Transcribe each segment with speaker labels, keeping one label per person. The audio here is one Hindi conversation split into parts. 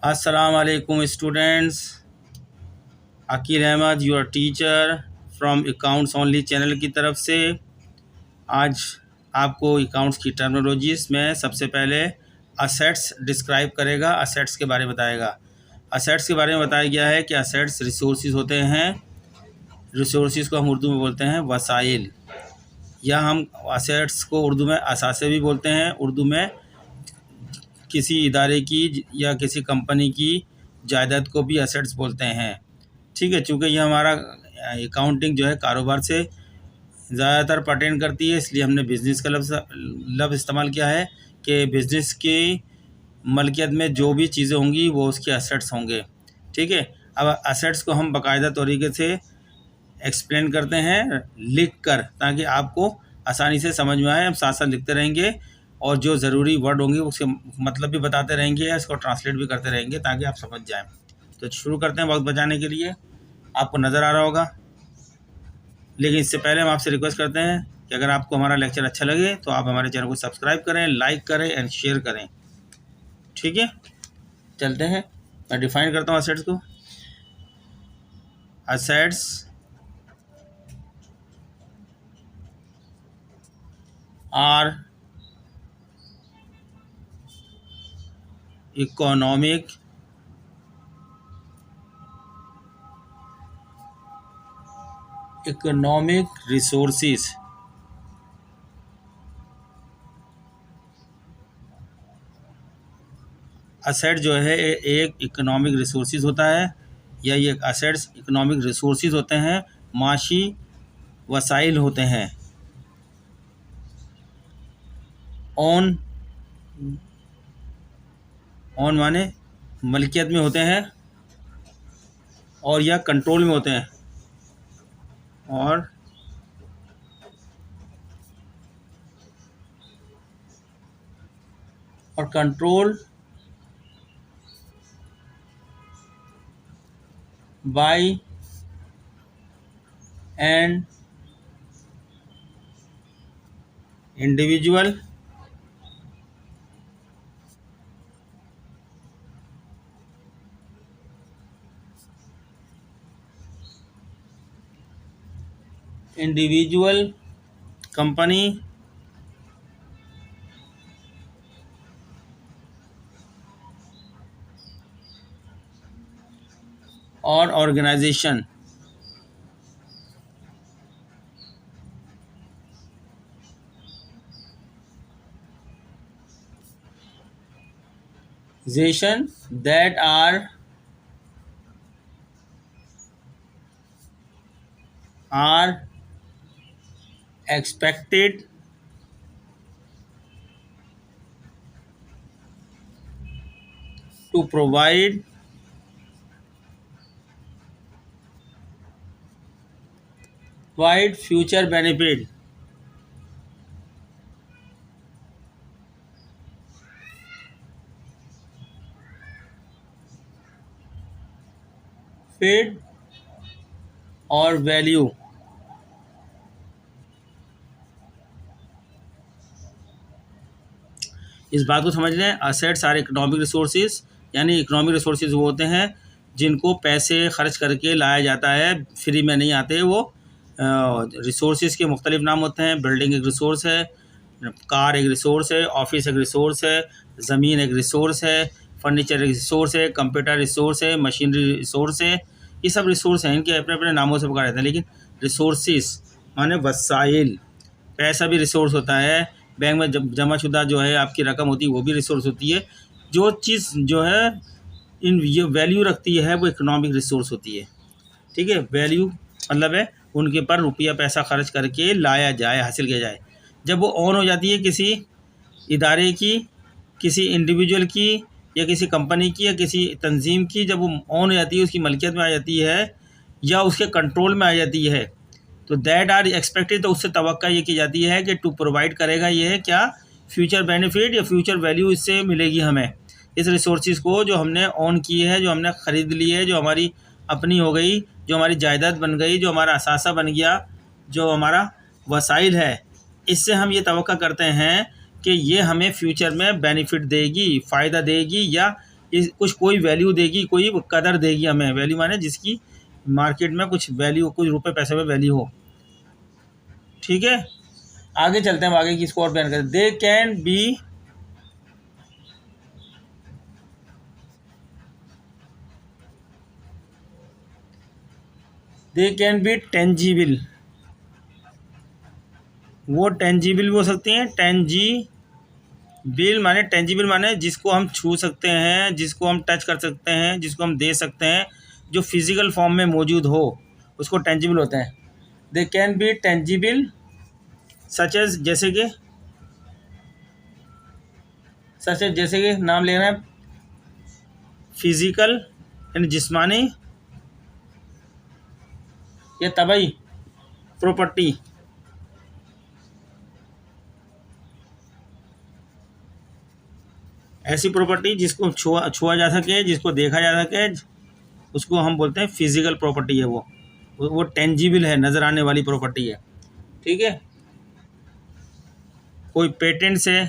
Speaker 1: अस्सलाम वालेकुम students. Aqeel Ahmad your teacher from accounts only channel की तरफ से आज आपको अकाउंट्स की टर्मिनोलॉजीज़ में सबसे पहले असेट्स डिस्क्राइब करेगा, असेट्स के बारे में बताएगा। असेट्स के बारे में बताया गया है कि असेट्स रिसोर्सेज होते हैं। रिसोर्सेज को हम उर्दू में बोलते हैं वसाइल, या हम असेट्स को उर्दू में असासे भी बोलते हैं। उर्दू में किसी इदारे की या किसी कंपनी की जायदाद को भी असेट्स बोलते हैं। ठीक है, चूँकि ये हमारा अकाउंटिंग जो है कारोबार से ज़्यादातर पर्टेन करती है, इसलिए हमने बिज़नेस का लफ्ज़ इस्तेमाल किया है कि बिज़नेस की मलकियत में जो भी चीज़ें होंगी वो उसके असेट्स होंगे। ठीक है, अब असेट्स को हम बाकायदा तरीके से एक्सप्लेन करते हैं लिख कर, ताकि आपको आसानी से समझ में आए। हम साथ साथ लिखते रहेंगे और जो ज़रूरी वर्ड होंगे उसके मतलब भी बताते रहेंगे या इसको ट्रांसलेट भी करते रहेंगे ताकि आप समझ जाएं। तो शुरू करते हैं। वक्त बचाने के लिए आपको नज़र आ रहा होगा, लेकिन इससे पहले हम आपसे रिक्वेस्ट करते हैं कि अगर आपको हमारा लेक्चर अच्छा लगे तो आप हमारे चैनल को सब्सक्राइब करें, लाइक करें एंड शेयर करें। ठीक है, चलते हैं। मैं डिफाइन करता हूँ असेट्स को। Assets are economic resources. Asset जो है एक इकोनॉमिक रिसोर्सेज होता है, या ये असेट्स इकोनॉमिक रिसोर्सेज होते हैं, माशी वसाइल होते हैं। ऑन माने मलकियत में होते हैं और या कंट्रोल में होते हैं, और control by an individual company और organisation. that are expected to provide future benefit और वैल्यू। इस बात को समझ लें, असेट्स आर इकोनॉमिक रिसोर्सेज, यानी इकोनॉमिक रिसोर्सेज वो होते हैं जिनको पैसे खर्च करके लाया जाता है, फ्री में नहीं आते। वो रिसोर्सेज के मुख्तलिफ नाम होते हैं। बिल्डिंग एक रिसोर्स है, कार एक रिसोर्स है, ऑफिस एक रिसोर्स है, ज़मीन एक रिसोर्स है, फर्नीचर एक रिसोर्स है, कंप्यूटर रिसोर्स है, मशीनरी रिसोर्स है। ये सब रिसोर्स हैं, इनके अपने अपने नामों से पुकारे जाते हैं। लेकिन रिसोर्सेज माने वसाइल। पैसा भी रिसोर्स होता है, बैंक में जमा शुदा जो है आपकी रकम होती है वो भी रिसोर्स होती है। जो चीज़ जो है ये वैल्यू रखती है वो इकोनॉमिक रिसोर्स होती है। ठीक है, वैल्यू मतलब है उनके पर रुपया पैसा खर्च करके लाया जाए, हासिल किया जाए। जब वो ऑन हो जाती है किसी इदारे की, किसी इंडिविजुअल की, या किसी कंपनी की, या किसी तंजीम की, जब वो ऑन हो जाती है, उसकी मलकियत में आ जाती है या उसके कंट्रोल में आ जाती है, तो दैट आर एक्सपेक्टेड, तो उससे तवक्का ये की जाती है कि टू प्रोवाइड करेगा ये है क्या, फ्यूचर बेनिफिट या फ्यूचर वैल्यू इससे मिलेगी हमें। इस रिसोर्सेज को जो हमने ऑन की है, जो हमने ख़रीद ली है, जो हमारी अपनी हो गई, जो हमारी जायदाद बन गई, जो हमारा असासा बन गया, जो हमारा वसाइल है, इससे हम ये तवक्का करते हैं कि ये हमें फ्यूचर में बेनिफिट देगी, फ़ायदा देगी, या कुछ कोई वैल्यू देगी, कोई कदर देगी हमें। वैल्यू माने जिसकी मार्केट में कुछ वैल्यू, कुछ रुपए पैसे में वैल्यू हो। ठीक है, आगे चलते हैं, हम आगे की इसको और बयान करते हैं। दे कैन बी टेंजिबल। वो टेंजिबल भी हो सकती हैं। टेंजिबल माने जिसको हम छू सकते हैं, जिसको हम टच कर सकते हैं, जिसको हम दे सकते हैं, जो फिजिकल फॉर्म में मौजूद हो, उसको टेंजिबल होता है। They can be tangible such as, जैसे कि नाम लेना है, फिजिकल यानी जिस्मानी या तबई प्रॉपर्टी। ऐसी प्रॉपर्टी जिसको छुआ जा सके, जिसको देखा जा सके, उसको हम बोलते हैं फिजिकल प्रॉपर्टी है। वो टेंजिबल है, नज़र आने वाली प्रॉपर्टी है। ठीक है, कोई पेटेंट्स है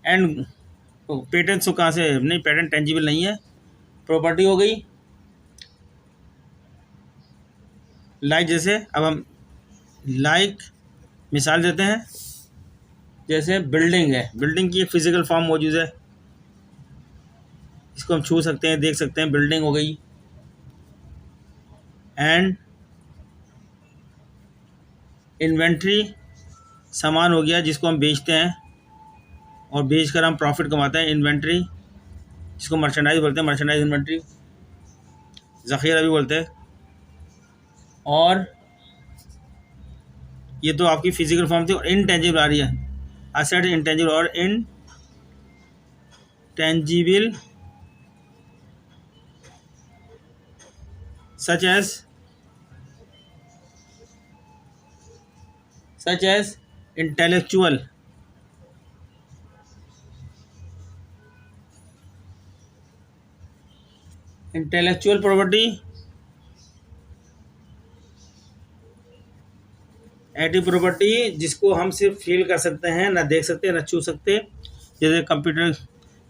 Speaker 1: एंड पेटेंट्स तो कहाँ से नहीं, पेटेंट टेंजिबल नहीं है, प्रॉपर्टी हो गई। जैसे अब हम मिसाल देते हैं, जैसे बिल्डिंग है, बिल्डिंग की एक फिजिकल फॉर्म मौजूद है, इसको हम छू सकते हैं, देख सकते हैं, बिल्डिंग हो गई। एंड इन्वेंट्री सामान हो गया जिसको हम बेचते हैं और बेचकर हम प्रॉफिट कमाते हैं, इन्वेंट्री, जिसको मर्चेंडाइज बोलते हैं, मर्चेंडाइज इन्वेंट्री, ज़ख़ीरा भी बोलते हैं। और ये तो आपकी फिजिकल फॉर्म थी। और इनटेंजिबल आ रही है, असेट इंटेंजिबल और intangible such as intellectual property, ऐसी प्रॉपर्टी जिसको हम सिर्फ फील कर सकते हैं, ना देख सकते, ना छू सकते। जैसे कंप्यूटर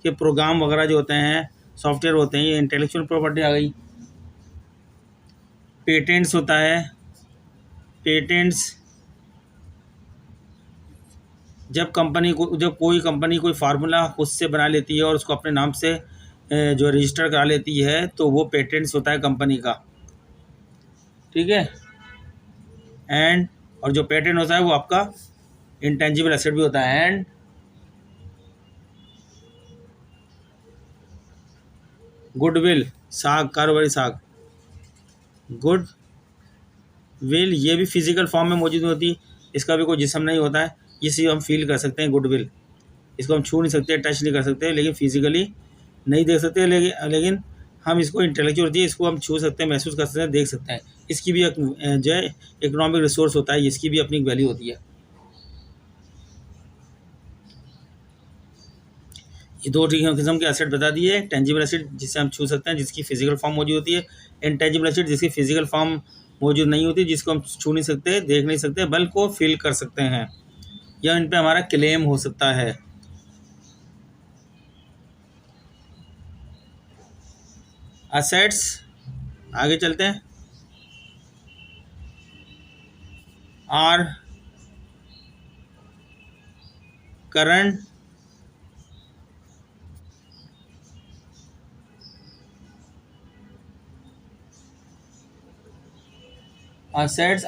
Speaker 1: के प्रोग्राम वगैरह जो होते हैं, सॉफ्टवेयर होते हैं, ये इंटेलेक्चुअल प्रॉपर्टी आ गई। पेटेंट्स होता है, पेटेंट्स जब कोई कंपनी कोई फार्मूला खुद से बना लेती है और उसको अपने नाम से जो रजिस्टर करा लेती है, तो वो पेटेंट्स होता है कंपनी का। ठीक है, और जो पेटेंट होता है वो आपका इंटेंजिबल एसेट भी होता है। एंड गुडविल, कारोबारी साख, गुडविल ये भी फिजिकल फॉर्म में मौजूद होती है, इसका भी कोई जिस्म नहीं होता है, इसी हम फील कर सकते हैं। गुडविल, इसको हम छू नहीं सकते, टच नहीं कर सकते, लेकिन फिजिकली नहीं देख सकते, लेकिन हम इसको इंटेलेक्चुअल होती है, इसको हम छू सकते हैं, महसूस कर सकते हैं, देख सकते हैं। इसकी भी एक जो है इकोनॉमिक रिसोर्स होता है, इसकी भी अपनी वैल्यू होती है। ये दो किस्म के एसेट बता दिए। टेंजिबल एसेट जिसे हम छू सकते हैं, जिसकी फिजिकल फॉर्म मौजूद होती है। इनटेंजिबल एसेट जिसकी फिजिकल फॉर्म मौजूद नहीं होती, जिसको हम छू नहीं सकते, देख नहीं सकते, बल्कि फील कर सकते हैं, या इन पे हमारा क्लेम हो सकता है। एसेट्स, आगे चलते हैं, are current assets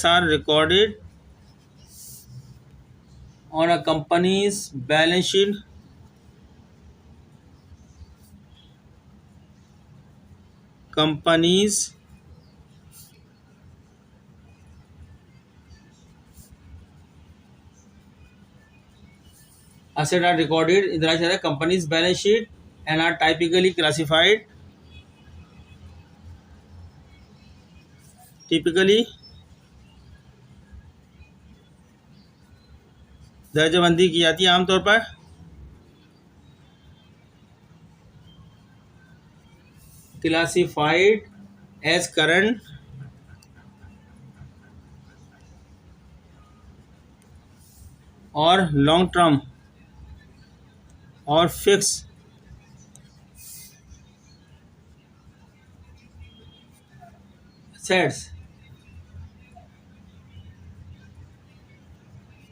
Speaker 1: are recorded on a company's balance sheet. Assets are recorded in the company's balance sheet and are typically classified दर्जाबंदी की जाती है आमतौर पर क्लासिफाइड एज करंट और लॉन्ग टर्म और fix assets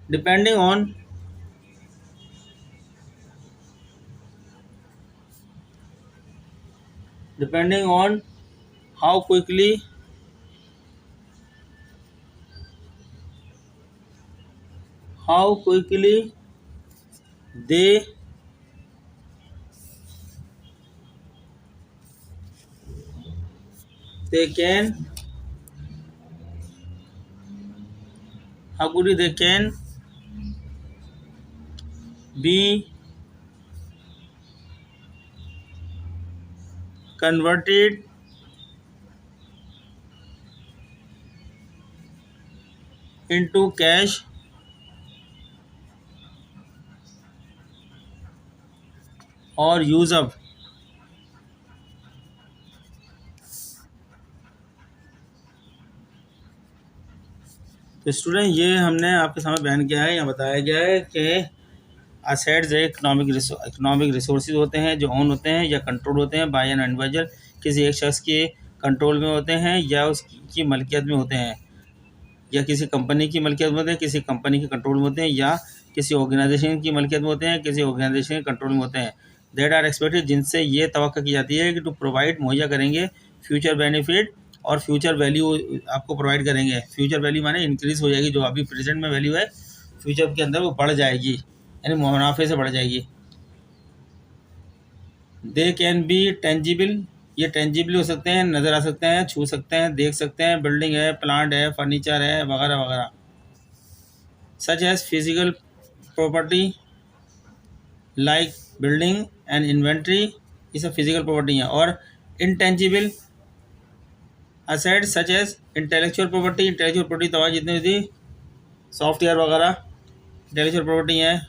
Speaker 1: depending on how quickly they can be converted into cash or use up। तो स्टूडेंट ये हमने आपके सामने बयान किया है या बताया गया है कि असेट्स इकोनॉमिक रिसोर्सेज होते हैं जो ओन होते हैं या कंट्रोल होते हैं बाय एन इंडिविजुअल, किसी एक शख्स के कंट्रोल में होते हैं या उसकी मलकियत में होते हैं, या किसी कंपनी की मलकियत में होते हैं, किसी कंपनी के कंट्रोल में होते हैं, या किसी ऑर्गेनाइजेशन की मलकियत में होते हैं, किसी ऑर्गेनाइजेशन के कंट्रोल में होते हैं। दैट आर एक्सपेक्टेड, जिनसे ये तवक्को की जाती है कि टू प्रोवाइड, मुहैया करेंगे फ्यूचर बेनिफिट और फ्यूचर वैल्यू आपको प्रोवाइड करेंगे। फ्यूचर वैल्यू माने इंक्रीज़ हो जाएगी, जो अभी प्रेजेंट में वैल्यू है फ्यूचर के अंदर वो बढ़ जाएगी, यानी मुनाफे से बढ़ जाएगी। दे कैन बी टेंजिबल, ये टेंजिबल हो सकते हैं, नज़र आ सकते हैं, छू सकते हैं, देख सकते हैं, बिल्डिंग है, प्लांट है, फर्नीचर है, वगैरह वगैरह। Such as physical property like building and inventory, ये सब फिजिकल प्रॉपर्टी हैं। और intangible assets such as intellectual property तमाम जितनी थी सॉफ्टवेयर वगैरह इंटेलेक्चुअल प्रॉपर्टी हैं,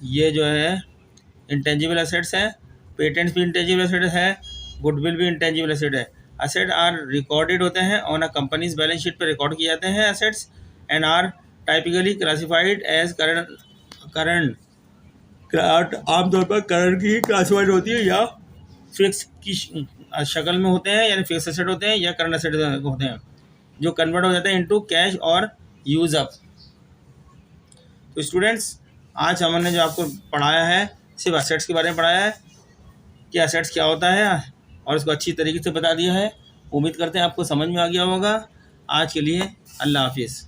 Speaker 1: ये जो है इंटेंजिबल एसेट्स हैं। पेटेंट्स भी इंटेंजिबल एसेट है, गुडविल भी इंटेंजिबल एसेट है। एसेट आर रिकॉर्डेड होते हैं on a company's balance sheet पर रिकॉर्ड किए जाते हैं assets, and are typically classified as current आमतौर पर करंट की क्लासिफाइड होती है या फिक्स की शक्ल में होते हैं, यानी फिक्स एसेट होते हैं या करंट एसेट होते हैं जो कन्वर्ट हो जाते हैं इनटू कैश और यूज अप। तो स्टूडेंट्स आज हमने जो आपको पढ़ाया है सिर्फ एसेट्स के बारे में पढ़ाया है कि एसेट्स क्या होता है और इसको अच्छी तरीके से बता दिया है। उम्मीद करते हैं आपको समझ में आ गया होगा। आज के लिए अल्लाह हाफिज़।